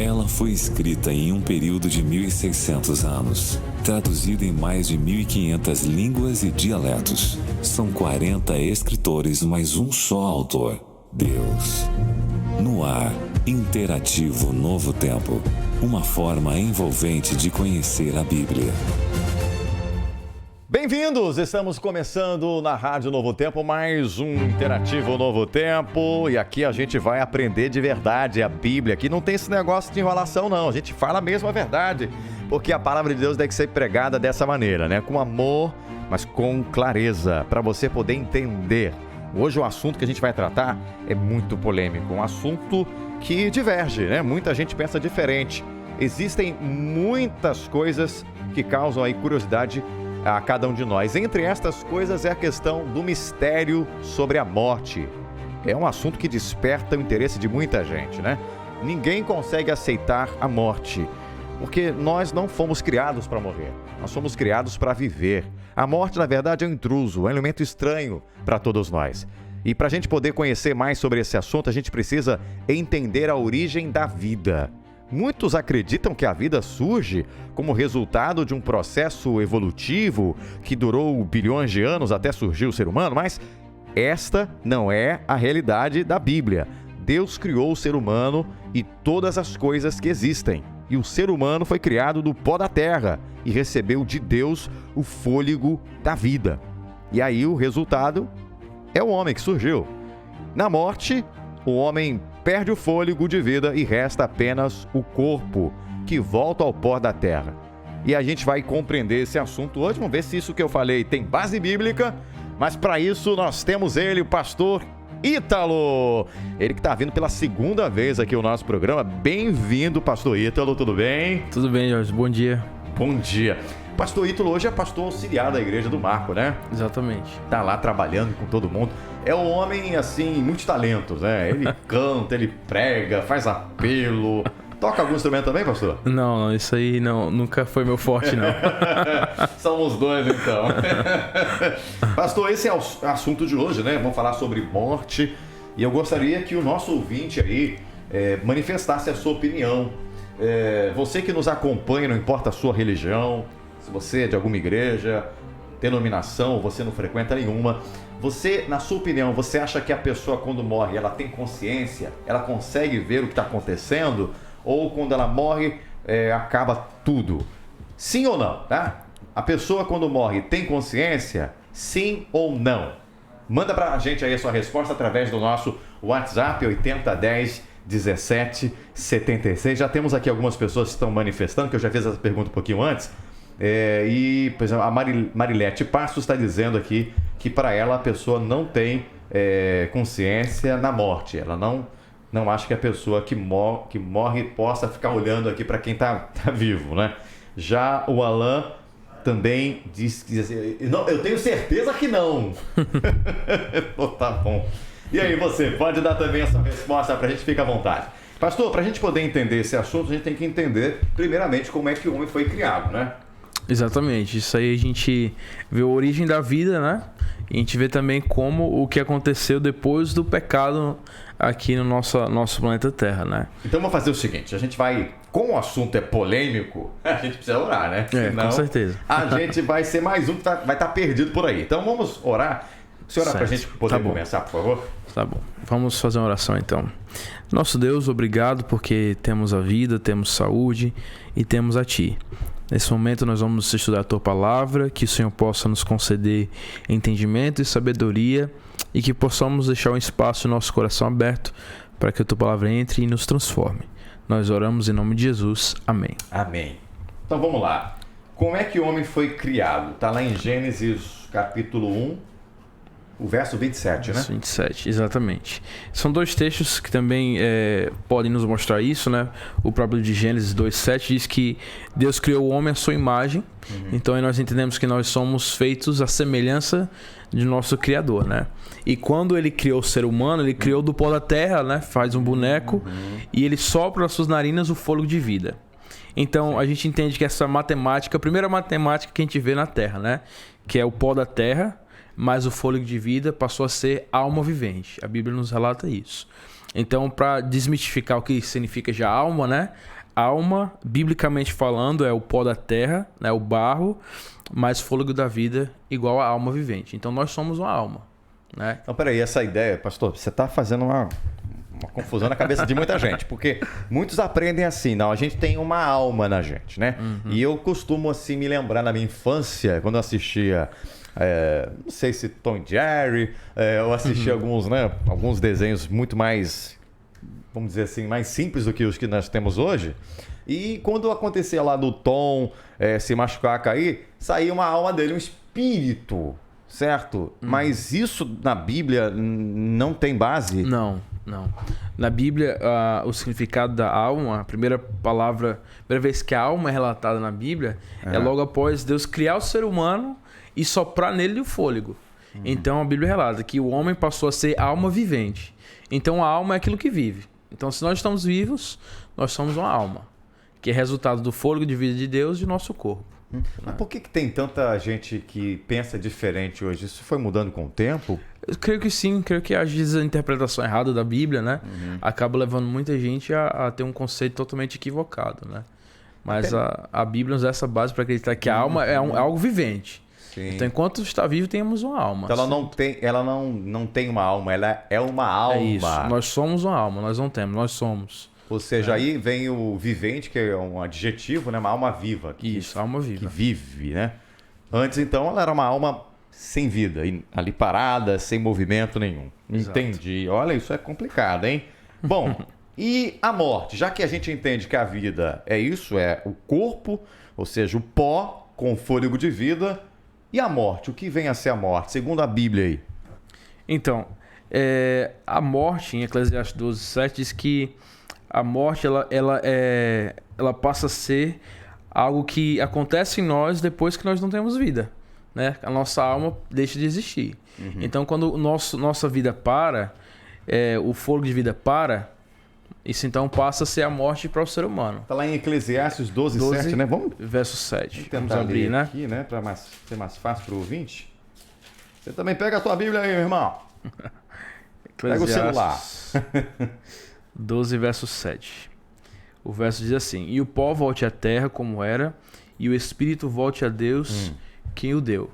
Ela foi escrita em um período de 1.600 anos, traduzida em mais de 1.500 línguas e dialetos. São 40 escritores, mas um só autor: Deus. No ar, interativo Novo Tempo, uma forma envolvente de conhecer a Bíblia. Bem-vindos! Estamos começando na Rádio Novo Tempo mais um Interativo Novo Tempo, e aqui a gente vai aprender de verdade a Bíblia. Aqui não tem esse negócio de enrolação não, a gente fala mesmo a verdade, porque a palavra de Deus deve ser pregada dessa maneira, né? Com amor, mas com clareza, para você poder entender. Hoje o assunto que a gente vai tratar é muito polêmico, um assunto que diverge, né? Muita gente pensa diferente. Existem muitas coisas que causam aí curiosidade a cada um de nós. Entre estas coisas é a questão do mistério sobre a morte. É um assunto que desperta o interesse de muita gente, né? Ninguém consegue aceitar a morte, porque nós não fomos criados para morrer. Nós fomos criados para viver. A morte, na verdade, é um intruso, é um elemento estranho para todos nós. E para a gente poder conhecer mais sobre esse assunto, a gente precisa entender a origem da vida. Muitos acreditam que a vida surge como resultado de um processo evolutivo que durou bilhões de anos até surgir o ser humano, mas esta não é a realidade da Bíblia. Deus criou o ser humano e todas as coisas que existem. E o ser humano foi criado do pó da terra e recebeu de Deus o fôlego da vida. E aí o resultado é o homem que surgiu. Na morte, o homem perde o fôlego de vida e resta apenas o corpo, que volta ao pó da terra. E a gente vai compreender esse assunto hoje. Vamos ver se isso que eu falei tem base bíblica. Mas para isso nós temos ele, o pastor Ítalo. Ele que está vindo pela segunda vez aqui no nosso programa. Bem-vindo, pastor Ítalo, tudo bem? Tudo bem, Jorge. Bom dia. Bom dia. Pastor Ítalo hoje é pastor auxiliar da Igreja do Marco, né? Exatamente. Tá lá trabalhando com todo mundo. É um homem, assim, muitos talentos, né? Ele canta, ele prega, faz apelo. Toca algum instrumento também, pastor? Não, isso aí nunca foi meu forte, não. Somos dois, então. Pastor, esse é o assunto de hoje, né? Vamos falar sobre morte. E eu gostaria que o nosso ouvinte aí manifestasse a sua opinião. Você que nos acompanha, não importa a sua religião, se você é de alguma igreja, denominação, você não frequenta nenhuma, você, na sua opinião, você acha que a pessoa quando morre, ela tem consciência? Ela consegue ver o que está acontecendo? Ou quando ela morre, acaba tudo? Sim ou não, tá? A pessoa quando morre tem consciência? Sim ou não? Manda pra gente aí a sua resposta através do nosso WhatsApp 8010 17 76. Já temos aqui algumas pessoas que estão manifestando, que eu já fiz essa pergunta um pouquinho antes. E, por exemplo, a Marilete Passos está dizendo aqui que para ela a pessoa não tem consciência na morte. Ela não acha que a pessoa que morre possa ficar olhando aqui para quem tá vivo, né? Já o Alan também diz assim, não, eu tenho certeza que não. Tá bom. E aí você, pode dar também essa resposta para a gente, fica à vontade. Pastor, para a gente poder entender esse assunto, a gente tem que entender primeiramente como é que o homem foi criado, né? Exatamente, isso aí a gente vê a origem da vida, né? E a gente vê também como o que aconteceu depois do pecado aqui no nosso planeta Terra, né? Então vamos fazer o seguinte, a gente vai, como o assunto é polêmico, a gente precisa orar, né? Senão, com certeza. A gente vai ser mais um que vai estar perdido por aí. Então vamos orar. Se orar para a gente poder começar, por favor. Tá bom, vamos fazer uma oração então. Nosso Deus, obrigado porque temos a vida, temos saúde e temos a Ti. Nesse momento nós vamos estudar a Tua Palavra, que o Senhor possa nos conceder entendimento e sabedoria e que possamos deixar um espaço no nosso coração aberto para que a Tua Palavra entre e nos transforme. Nós oramos em nome de Jesus. Amém. Amém. Então vamos lá. Como é que o homem foi criado? Está lá em Gênesis capítulo 1. O verso 27, né? Verso 27, exatamente. São dois textos que também podem nos mostrar isso, né? O próprio de Gênesis 2:7 diz que Deus criou o homem à sua imagem. Então aí nós entendemos que nós somos feitos à semelhança de nosso Criador, né? E quando ele criou o ser humano, ele criou do pó da terra, né? Faz um boneco e ele sopra nas suas narinas o fôlego de vida. Então a gente entende que essa matemática, a primeira matemática que a gente vê na terra, né? Que é o pó da terra, mas o fôlego de vida passou a ser alma vivente. A Bíblia nos relata isso. Então, para desmistificar o que significa já alma, né? Alma, biblicamente falando, é o pó da terra, né? O barro, mais fôlego da vida igual a alma vivente. Então, nós somos uma alma, né? Não, peraí, essa ideia, pastor, você está fazendo uma confusão na cabeça de muita gente, porque muitos aprendem assim, não, a gente tem uma alma na gente, né? E eu costumo, assim, me lembrar na minha infância, quando eu assistia, não sei se Tom e Jerry, eu assisti alguns desenhos muito mais, vamos dizer assim, mais simples do que os que nós temos hoje. E quando acontecia lá do Tom se machucar, cair, saía uma alma dele, um espírito, certo? Mas isso na Bíblia não tem base? Não. Na Bíblia, o significado da alma, a primeira vez que a alma é relatada na Bíblia, é logo após Deus criar o ser humano e soprar nele o fôlego. Então a Bíblia relata que o homem passou a ser alma vivente. Então a alma é aquilo que vive. Então se nós estamos vivos, nós somos uma alma, que é resultado do fôlego de vida de Deus e do nosso corpo. Mas por que tem tanta gente que pensa diferente hoje? Isso foi mudando com o tempo? Eu creio que sim, creio que às vezes a interpretação errada da Bíblia, né, acaba levando muita gente a ter um conceito totalmente equivocado, né? Mas a Bíblia nos dá essa base para acreditar que a alma é algo vivente. Sim. Então, enquanto está vivo, temos uma alma. Então ela não tem uma alma, ela é uma alma. É isso, nós somos uma alma, nós não temos, nós somos. Ou seja, aí vem o vivente, que é um adjetivo, né? Uma alma viva. Isso, alma viva. Que vive, né? Antes, então, ela era uma alma sem vida, ali parada, sem movimento nenhum. Exato. Entendi. Olha, isso é complicado, hein? Bom, e a morte? Já que a gente entende que a vida é isso, é o corpo, ou seja, o pó com fôlego de vida. E a morte? O que vem a ser a morte, segundo a Bíblia aí? Então, a morte, em Eclesiastes 12:7, diz que a morte ela passa a ser algo que acontece em nós depois que nós não temos vida, né? A nossa alma deixa de existir. Então, quando nossa vida para, o fôlego de vida para, isso então passa a ser a morte para o ser humano. Está lá em Eclesiastes 12:7, né? Vamos verso 7. Vamos abrir, né? Aqui, né? Para ser mais fácil para o ouvinte. Você também pega a tua Bíblia aí, meu irmão. Pega o celular. 12, verso 7. O verso diz assim: E o pó volte à terra como era, e o espírito volte a Deus, quem o deu.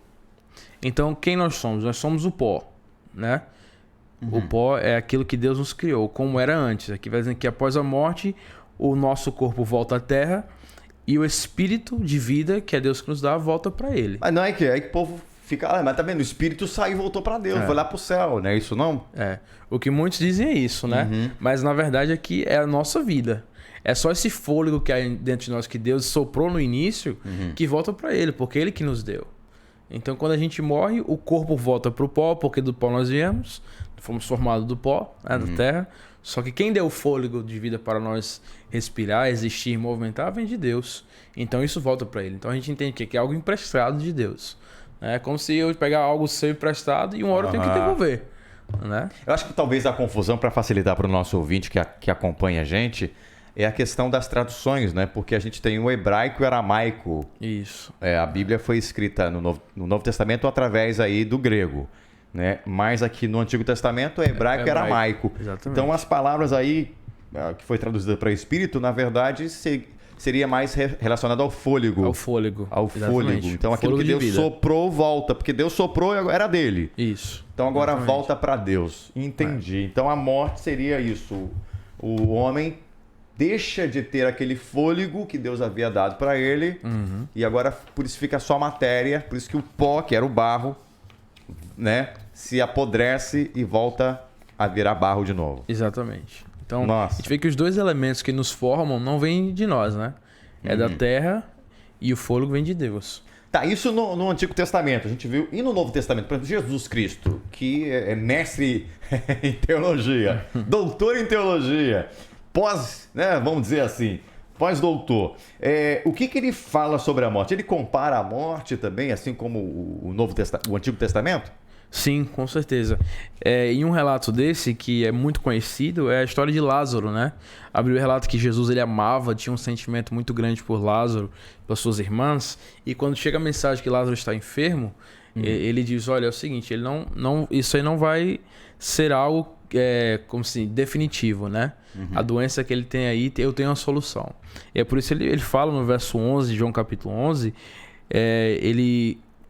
Então, quem nós somos? Nós somos o pó, né? O pó é aquilo que Deus nos criou, como era antes. Aqui vai dizer que após a morte, o nosso corpo volta à terra, e o espírito de vida, que é Deus que nos dá, volta para ele. Mas não é que o povo fica, mas tá vendo? O espírito saiu e voltou para Deus, foi lá pro céu, não é isso não? O que muitos dizem é isso, né? Mas na verdade aqui é a nossa vida. É só esse fôlego que há dentro de nós que Deus soprou no início que volta para ele, porque ele que nos deu. Então quando a gente morre, o corpo volta pro pó, porque do pó nós viemos, fomos formados do pó, né, da terra. Só que quem deu o fôlego de vida para nós respirar, existir, movimentar, vem de Deus. Então isso volta para ele. Então a gente entende que é algo emprestado de Deus. É como se eu pegar algo seu emprestado e uma hora eu tenho que devolver, né? Eu acho que talvez a confusão, para facilitar para o nosso ouvinte que acompanha a gente, é a questão das traduções, né? Porque a gente tem o hebraico e o aramaico. Isso. A Bíblia foi escrita no Novo Testamento através aí do grego, né? Mas aqui no Antigo Testamento é hebraico e aramaico. Exatamente. Então as palavras aí que foi traduzida para espírito, na verdade, seria mais relacionado ao fôlego. Ao fôlego. Ao fôlego. Então aquilo que Deus soprou volta, porque Deus soprou e era dele. Isso. Então agora volta para Deus. Entendi. Então a morte seria isso. O homem deixa de ter aquele fôlego que Deus havia dado para ele e agora por isso fica só matéria, por isso que o pó, que era o barro, né, se apodrece e volta a virar barro de novo. Exatamente. Então, a gente vê que os dois elementos que nos formam não vêm de nós, né? É da terra e o fôlego vem de Deus. Tá, isso no Antigo Testamento, a gente viu. E no Novo Testamento, por exemplo, Jesus Cristo, que é mestre em teologia, doutor em teologia, vamos dizer assim, pós-doutor. O que ele fala sobre a morte? Ele compara a morte também, assim como o Antigo Testamento? Sim, com certeza. Em um relato desse, que é muito conhecido, é a história de Lázaro, né? A Bíblia relata que Jesus ele amava, tinha um sentimento muito grande por Lázaro, pelas suas irmãs, e quando chega a mensagem que Lázaro está enfermo, ele diz, olha, é o seguinte, isso aí não vai ser algo como assim, definitivo, né? A doença que ele tem aí, eu tenho uma solução. E é por isso ele fala no verso 11 de João capítulo 11,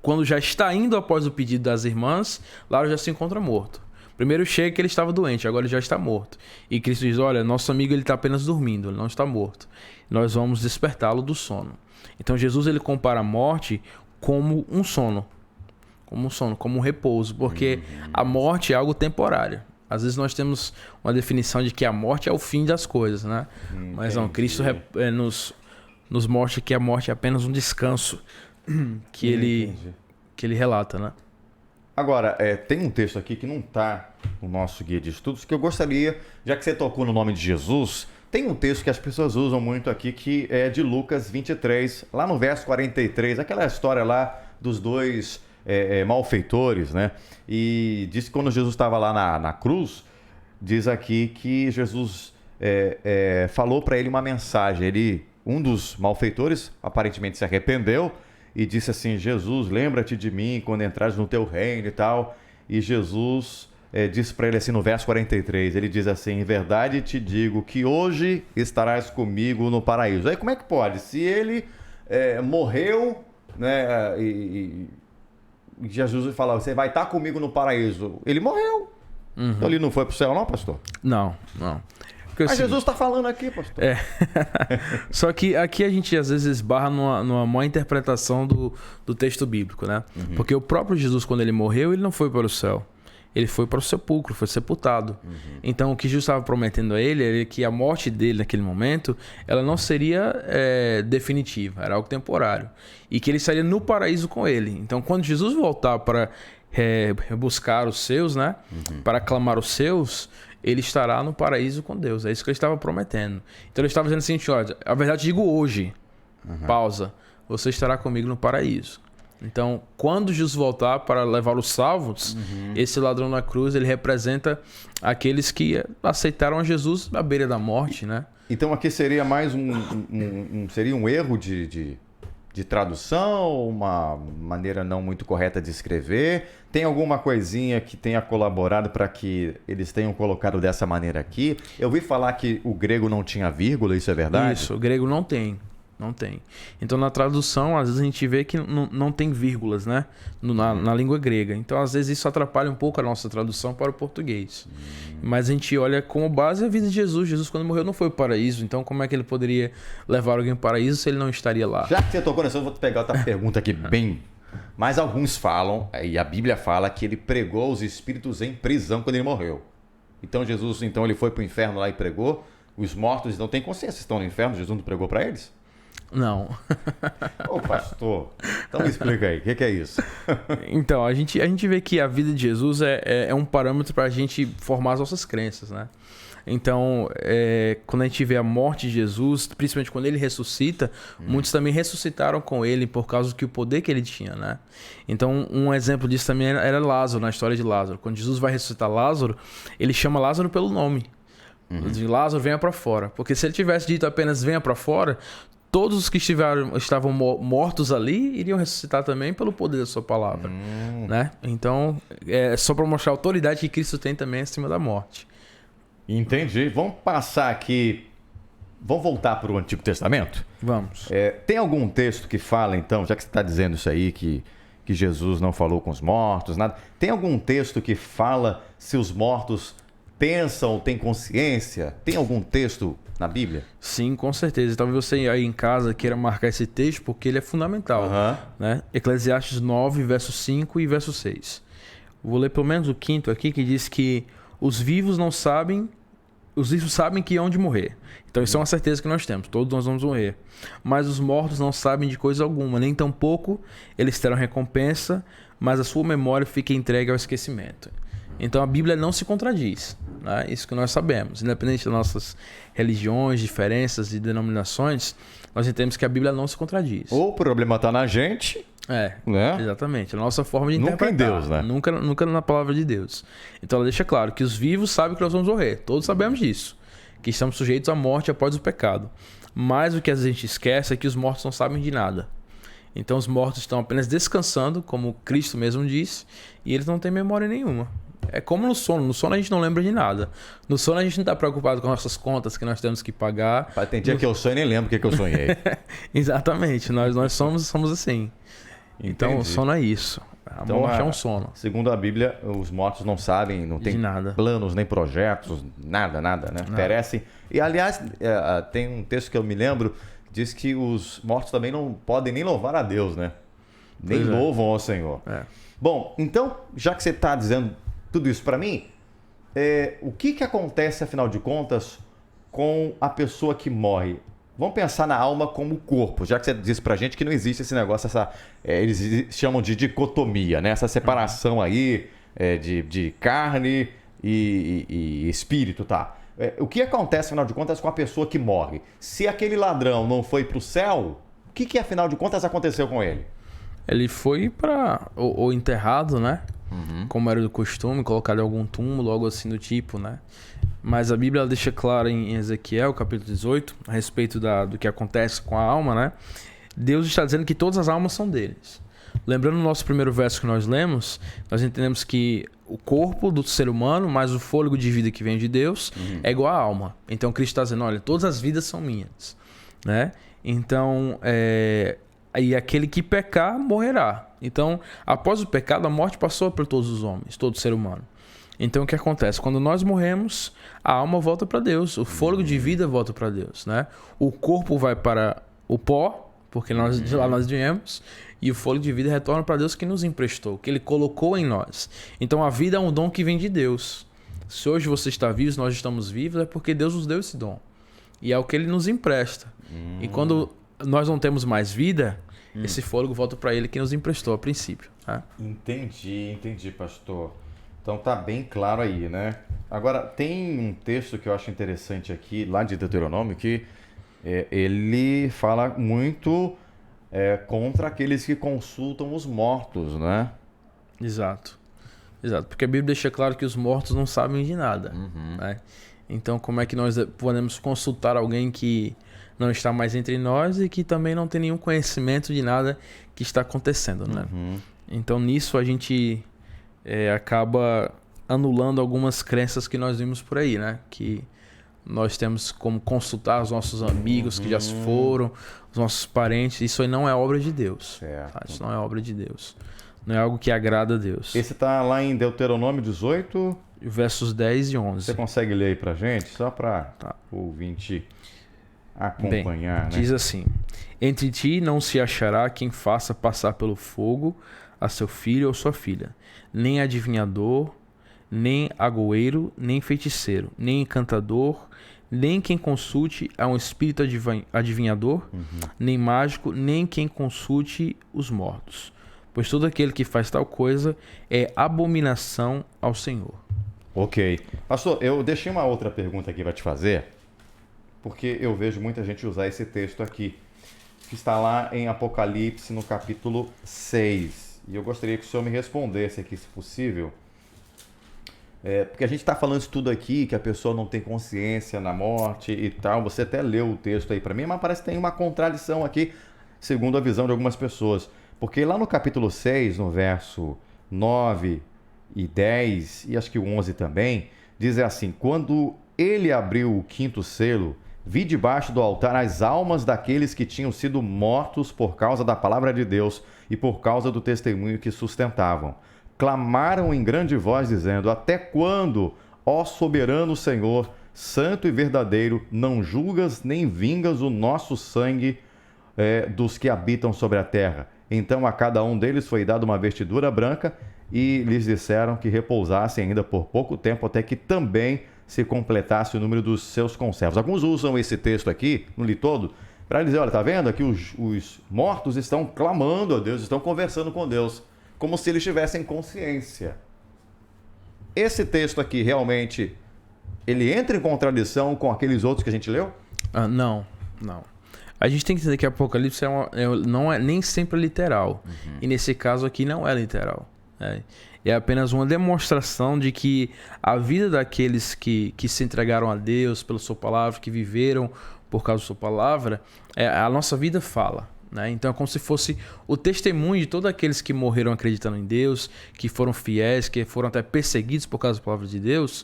quando já está indo após o pedido das irmãs, Lázaro já se encontra morto. Primeiro chega que ele estava doente, agora ele já está morto. E Cristo diz, olha, nosso amigo ele está apenas dormindo, ele não está morto. Nós vamos despertá-lo do sono. Então Jesus ele compara a morte como um sono. Como um repouso. Porque a morte é algo temporário. Às vezes nós temos uma definição de que a morte é o fim das coisas, né? Mas não, Cristo nos mostra que a morte é apenas um descanso que ele relata, né? Agora, tem um texto aqui que não está no nosso guia de estudos, que eu gostaria, já que você tocou no nome de Jesus, tem um texto que as pessoas usam muito aqui, que é de Lucas 23, lá no verso 43, aquela história lá dos dois malfeitores, né? E diz que quando Jesus estava lá na cruz, diz aqui que Jesus falou para ele uma mensagem. Um dos malfeitores aparentemente se arrependeu e disse assim, Jesus, lembra-te de mim quando entrares no teu reino e tal. E Jesus disse para ele assim no verso 43, ele diz assim, em verdade te digo que hoje estarás comigo no paraíso. Aí como é que pode? Se ele morreu, né, e Jesus fala, você vai estar comigo no paraíso. Ele morreu. Então ele não foi para o céu não, pastor? Não. Mas Jesus está falando aqui, pastor. Só que aqui a gente às vezes esbarra numa má interpretação do texto bíblico, né? Porque o próprio Jesus, quando ele morreu, ele não foi para o céu. Ele foi para o sepulcro, foi sepultado. Então o que Jesus estava prometendo a ele era que a morte dele naquele momento, ela não seria definitiva, era algo temporário. E que ele estaria no paraíso com ele. Então quando Jesus voltar para buscar os seus, né? Para aclamar os seus, ele estará no paraíso com Deus. É isso que ele estava prometendo. Então ele estava dizendo assim, olha, a verdade digo hoje, pausa, você estará comigo no paraíso. Então, quando Jesus voltar para levar os salvos, esse ladrão na cruz, ele representa aqueles que aceitaram a Jesus à beira da morte, né? Então aqui seria mais seria um erro de tradução, uma maneira não muito correta de escrever. Tem alguma coisinha que tenha colaborado para que eles tenham colocado dessa maneira aqui? Eu ouvi falar que o grego não tinha vírgula, isso é verdade? Isso, o grego não tem. Então, na tradução, às vezes a gente vê que não tem vírgulas, né? Na língua grega. Então, às vezes isso atrapalha um pouco a nossa tradução para o português. Mas a gente olha como base a vida de Jesus. Jesus, quando morreu, não foi para o paraíso. Então, como é que ele poderia levar alguém para o paraíso se ele não estaria lá? Já que você tocou nessa, eu vou pegar outra pergunta aqui bem... Mas alguns falam, e a Bíblia fala, que ele pregou os espíritos em prisão quando ele morreu. Então, Jesus, ele foi para o inferno lá e pregou. Os mortos não têm consciência, estão no inferno. Jesus não pregou para eles? Não. Ô pastor, então me explica aí, o que é isso? Então, a gente vê que a vida de Jesus é um parâmetro para a gente formar as nossas crenças, né? Então, quando a gente vê a morte de Jesus, principalmente quando ele ressuscita, muitos também ressuscitaram com ele por causa do poder que ele tinha, né? Então, um exemplo disso também era Lázaro, na história de Lázaro. Quando Jesus vai ressuscitar Lázaro, ele chama Lázaro pelo nome. De Lázaro, venha para fora. Porque se ele tivesse dito apenas venha para fora, todos os que estavam mortos ali iriam ressuscitar também pelo poder da sua palavra, né? Então, é só para mostrar a autoridade que Cristo tem também acima da morte. Entendi. Vamos passar aqui... Vamos voltar para o Antigo Testamento? Vamos. Tem algum texto que fala, então, já que você está dizendo isso aí, que Jesus não falou com os mortos, nada... Tem algum texto que fala se os mortos pensam, têm consciência? Tem algum texto na Bíblia? Sim, com certeza. Talvez você aí em casa queira marcar esse texto porque ele é fundamental, né? Eclesiastes 9, verso 5 e verso 6. Vou ler pelo menos o quinto aqui, que diz que os vivos sabem que hão de morrer. Então isso é uma certeza que nós temos, todos nós vamos morrer. Mas os mortos não sabem de coisa alguma, nem tampouco eles terão recompensa, mas a sua memória fica entregue ao esquecimento. Então a Bíblia não se contradiz, né? Isso que nós sabemos. Independente das nossas religiões, diferenças e denominações, nós entendemos que a Bíblia não se contradiz. Ou o problema está na gente, Né? Exatamente. A nossa forma de Nunca interpretar. em Deus, né? Nunca na palavra de Deus. Então ela deixa claro que os vivos sabem que nós vamos morrer. Todos sabemos disso. Que estamos sujeitos à morte após o pecado. Mas o que a gente esquece é que os mortos não sabem de nada. Então os mortos estão apenas descansando, como Cristo mesmo disse, e eles não têm memória nenhuma. É como no sono. No sono a gente não lembra de nada. No sono a gente não está preocupado com nossas contas que nós temos que pagar. Tem dia que eu sonho e nem lembro o que eu sonhei. Exatamente. Nós somos assim. Então o Entendi. sono é isso. A morte é um sono. Segundo a Bíblia, os mortos não sabem, não tem nada. planos, nem projetos, nada, né? Perecem. E, aliás, tem um texto que eu me lembro, diz que os mortos também não podem nem louvar a Deus, né? Nem Pois é. louvam ao Senhor. Bom, então, já que você está dizendo tudo isso para mim, o que acontece, afinal de contas, com a pessoa que morre? Vamos pensar na alma como corpo, já que você disse pra gente que não existe esse negócio, eles chamam de dicotomia, né? Essa separação aí de carne e espírito, tá? O que acontece, afinal de contas, com a pessoa que morre? Se aquele ladrão não foi pro céu, o que afinal de contas, aconteceu com ele? Ele foi para ou enterrado, né? Como era do costume, colocado em algum túmulo, algo assim do tipo, né? Mas a Bíblia deixa claro em Ezequiel, capítulo 18, a respeito do que acontece com a alma, né? Deus está dizendo que todas as almas são deles. Lembrando o nosso primeiro verso que nós lemos, nós entendemos que o corpo do ser humano, mais o fôlego de vida que vem de Deus, é igual à alma. Então Cristo está dizendo, olha, todas as vidas são minhas, né? Então, aí aquele que pecar, morrerá. Então, após o pecado, a morte passou por todos os homens, todo ser humano. Então, o que acontece? Quando nós morremos, a alma volta para Deus, o fôlego de vida volta para Deus, né? O corpo vai para o pó, porque de lá nós viemos, e o fôlego de vida retorna para Deus que nos emprestou, que Ele colocou em nós. Então, a vida é um dom que vem de Deus. Se hoje você está vivo, nós estamos vivos, é porque Deus nos deu esse dom. E é o que Ele nos empresta. E quando nós não temos mais vida, esse fôlego volta para Ele que nos emprestou a princípio. Tá? Entendi, pastor. Então tá bem claro aí, né? Agora, tem um texto que eu acho interessante aqui, lá de Deuteronômio, que ele fala muito contra aqueles que consultam os mortos, né? Exato. Porque a Bíblia deixa claro que os mortos não sabem de nada. Né? Então, como é que nós podemos consultar alguém que não está mais entre nós e que também não tem nenhum conhecimento de nada que está acontecendo, né? Então, nisso a gente acaba anulando algumas crenças que nós vimos por aí, né? Que nós temos como consultar os nossos amigos que já se foram, os nossos parentes. Isso aí não é obra de Deus. Tá? Isso não é obra de Deus. Não é algo que agrada a Deus. Esse tá lá em Deuteronômio 18... versos 10 e 11. Você consegue ler aí pra gente? Só para o ouvinte acompanhar, Bem, diz assim: entre ti não se achará quem faça passar pelo fogo a seu filho ou sua filha, nem adivinhador, nem agoeiro, nem feiticeiro, nem encantador, nem quem consulte a um espírito adivinhador, nem mágico, nem quem consulte os mortos. Pois todo aquele que faz tal coisa é abominação ao Senhor. Ok. Pastor, eu deixei uma outra pergunta aqui para te fazer, porque eu vejo muita gente usar esse texto aqui, que está lá em Apocalipse, no capítulo 6. E eu gostaria que o senhor me respondesse aqui, se possível. Porque a gente está falando isso tudo aqui, que a pessoa não tem consciência na morte e tal. Você até leu o texto aí para mim, mas parece que tem uma contradição aqui, segundo a visão de algumas pessoas. Porque lá no capítulo 6, no verso 9 e 10, e acho que o 11 também, diz assim: quando ele abriu o quinto selo, vi debaixo do altar as almas daqueles que tinham sido mortos por causa da palavra de Deus e por causa do testemunho que sustentavam. Clamaram em grande voz, dizendo: até quando, ó soberano Senhor, santo e verdadeiro, não julgas nem vingas o nosso sangue dos que habitam sobre a terra? Então a cada um deles foi dada uma vestidura branca e lhes disseram que repousassem ainda por pouco tempo, até que também se completasse o número dos seus conservos. Alguns usam esse texto aqui, não li todo, para dizer: olha, tá vendo? Aqui os mortos estão clamando a Deus, estão conversando com Deus, como se eles tivessem consciência. Esse texto aqui, realmente, ele entra em contradição com aqueles outros que a gente leu? Não. A gente tem que entender que Apocalipse não é nem sempre literal. E nesse caso aqui não é literal. É apenas uma demonstração de que a vida daqueles que se entregaram a Deus pela sua palavra, que viveram por causa da sua palavra, a nossa vida fala. Né? Então é como se fosse o testemunho de todos aqueles que morreram acreditando em Deus, que foram fiéis, que foram até perseguidos por causa da palavra de Deus.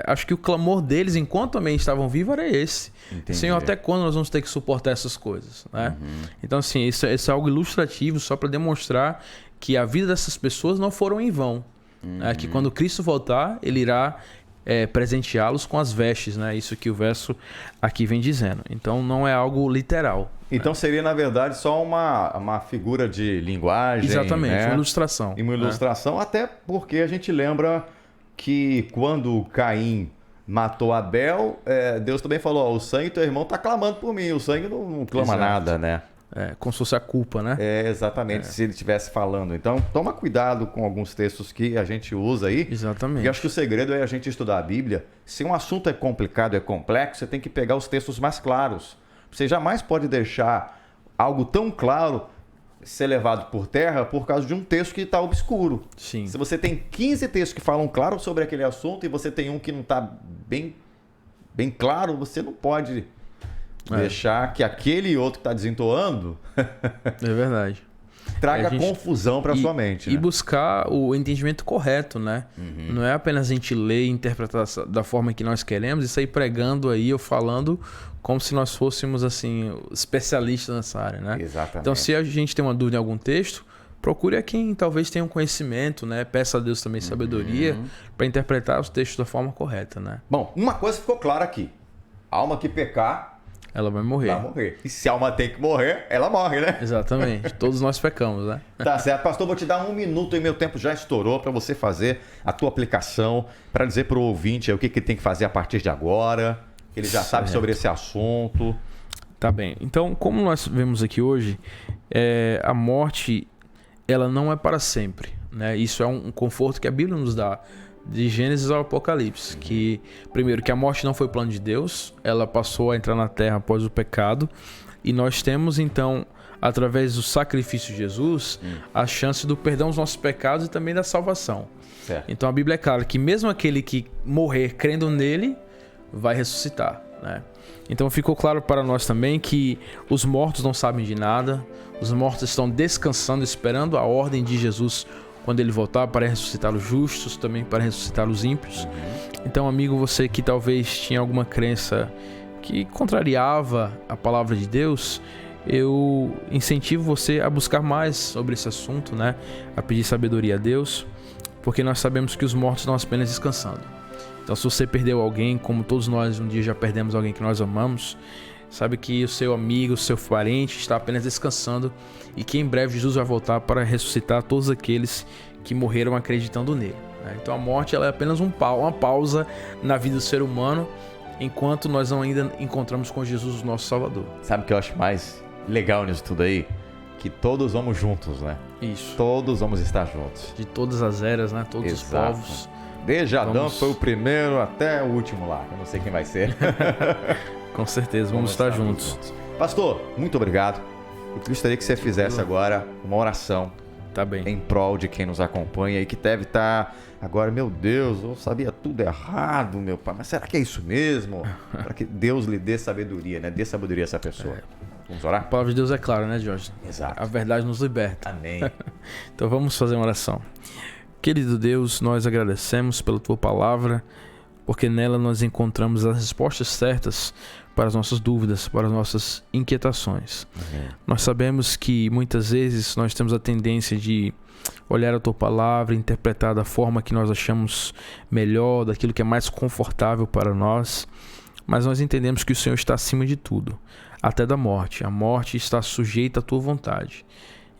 Acho que o clamor deles, enquanto também estavam vivos, era esse. Entendi. Senhor, até quando nós vamos ter que suportar essas coisas? Né? Então, assim, isso é algo ilustrativo só para demonstrar que a vida dessas pessoas não foram em vão. Né? Que quando Cristo voltar, ele irá presenteá-los com as vestes. Né? Isso que o verso aqui vem dizendo. Então, não é algo literal. Então seria, na verdade, só uma figura de linguagem. Exatamente, né? uma ilustração. E uma ilustração, até porque a gente lembra que quando Caim matou Abel, Deus também falou, o sangue do teu irmão está clamando por mim, o sangue não clama nada, né? Como se fosse a culpa, né? Exatamente, se ele estivesse falando. Então, toma cuidado com alguns textos que a gente usa aí. Exatamente. E acho que o segredo é a gente estudar a Bíblia. Se um assunto é complicado, é complexo, você tem que pegar os textos mais claros. Você jamais pode deixar algo tão claro ser levado por terra por causa de um texto que está obscuro. Sim. Se você tem 15 textos que falam claro sobre aquele assunto e você tem um que não está bem claro, você não pode deixar que aquele outro que está desentoando é verdade. traga confusão para sua mente. E buscar o entendimento correto, né? Não é apenas a gente ler e interpretar da forma que nós queremos e sair pregando aí ou falando como se nós fôssemos assim especialistas nessa área, né? Exatamente. Então, se a gente tem uma dúvida em algum texto, procure a quem talvez tenha um conhecimento, né? Peça a Deus também sabedoria para interpretar os textos da forma correta, né? Bom, uma coisa ficou clara aqui. A alma que pecar, ela vai morrer. vai morrer. E se a alma tem que morrer, ela morre, né? Exatamente. Todos nós pecamos, né? Tá certo. Pastor, vou te dar 1 minuto e meu tempo já estourou para você fazer a tua aplicação, para dizer para o ouvinte o que tem que fazer a partir de agora, que ele já sabe sobre esse assunto. Tá bem. Então, como nós vemos aqui hoje, a morte, ela não é para sempre, né? Isso é um conforto que a Bíblia nos dá, de Gênesis ao Apocalipse, que primeiro que a morte não foi plano de Deus, ela passou a entrar na terra após o pecado, e nós temos então, através do sacrifício de Jesus, a chance do perdão dos nossos pecados e também da salvação. Certo. Então a Bíblia é clara que mesmo aquele que morrer crendo nele, vai ressuscitar, né? Então ficou claro para nós também que os mortos não sabem de nada, os mortos estão descansando, esperando a ordem de Jesus quando ele voltar para ressuscitar os justos, também para ressuscitar os ímpios. Então, amigo, você que talvez tinha alguma crença que contrariava a palavra de Deus, eu incentivo você a buscar mais sobre esse assunto, né? A pedir sabedoria a Deus, porque nós sabemos que os mortos estão apenas descansando. Então, se você perdeu alguém, como todos nós um dia já perdemos alguém que nós amamos, sabe que o seu amigo, o seu parente está apenas descansando e que em breve Jesus vai voltar para ressuscitar todos aqueles que morreram acreditando nele, né? Então a morte ela é apenas uma pausa na vida do ser humano, enquanto nós não ainda encontramos com Jesus o nosso Salvador. Sabe o que eu acho mais legal nisso tudo aí? Que todos vamos juntos, né? Isso. Todos vamos estar juntos. De todas as eras, né? Todos os povos. Desde Adão foi o primeiro até o último lá. Eu não sei quem vai ser. Com certeza, vamos estar juntos. Pastor, muito obrigado. Eu gostaria que você fizesse agora uma oração Tá bem. em prol de quem nos acompanha e que deve estar agora, meu Deus, eu sabia tudo errado, meu pai, mas será que é isso mesmo? Para que Deus lhe dê sabedoria, né? Dê sabedoria a essa pessoa. Vamos A orar? palavra de Deus é clara, né, Jorge? Exato. A verdade nos liberta. Amém. Então vamos fazer uma oração. Querido Deus, nós agradecemos pela Tua palavra, porque nela nós encontramos as respostas certas para as nossas dúvidas, para as nossas inquietações. Nós sabemos que muitas vezes nós temos a tendência de olhar a Tua palavra, interpretar da forma que nós achamos melhor, daquilo que é mais confortável para nós, mas nós entendemos que o Senhor está acima de tudo, até da morte. A morte está sujeita à Tua vontade.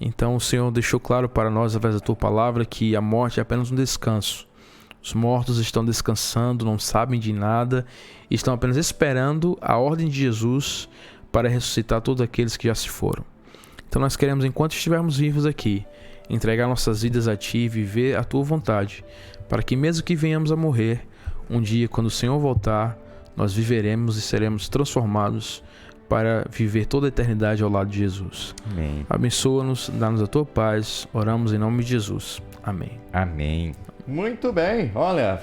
Então o Senhor deixou claro para nós, através da Tua palavra, que a morte é apenas um descanso. Os mortos estão descansando, não sabem de nada, estão apenas esperando a ordem de Jesus para ressuscitar todos aqueles que já se foram. Então nós queremos, enquanto estivermos vivos aqui, entregar nossas vidas a Ti e viver a Tua vontade, para que mesmo que venhamos a morrer, um dia, quando o Senhor voltar, nós viveremos e seremos transformados para viver toda a eternidade ao lado de Jesus. Amém. Abençoa-nos, dá-nos a tua paz. Oramos em nome de Jesus. Amém. Amém. Muito bem. Olha,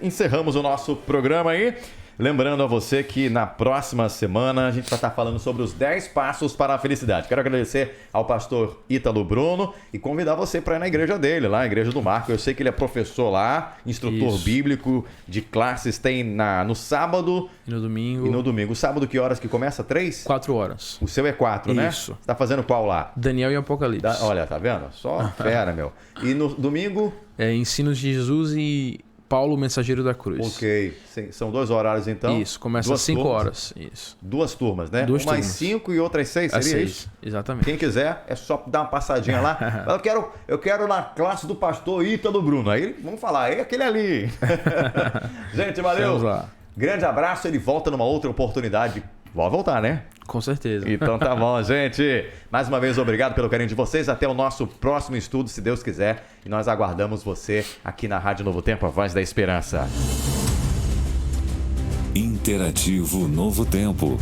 encerramos o nosso programa aí. Lembrando a você que na próxima semana a gente vai estar falando sobre os 10 passos para a felicidade. Quero agradecer ao pastor Ítalo Bruno e convidar você para ir na igreja dele, lá na Igreja do Marco. Eu sei que ele é professor lá, instrutor bíblico de classes, tem no sábado E no domingo. e no domingo. O sábado que horas que começa? 3? 4 horas. O seu é 4, né? Isso. Você tá fazendo qual lá? Daniel e Apocalipse. Olha, tá vendo? Só fera, meu. E no domingo? Ensinos de Jesus e Paulo, mensageiro da cruz. Ok. São 2 horários então? Isso, começa às 5 horas. Isso. 2 turmas, né? 2 Umas turmas. 5 e outras 6, Às seria 6, isso? exatamente. Quem quiser, é só dar uma passadinha lá. Eu quero na classe do pastor Ítalo Bruno. Aí vamos falar, é aquele ali. Gente, valeu. Vamos lá. Grande abraço, ele volta numa outra oportunidade. Vai voltar, né? Com certeza. Então tá bom, gente. Mais uma vez, obrigado pelo carinho de vocês. Até o nosso próximo estudo, se Deus quiser. E nós aguardamos você aqui na Rádio Novo Tempo, a voz da esperança. Interativo Novo Tempo.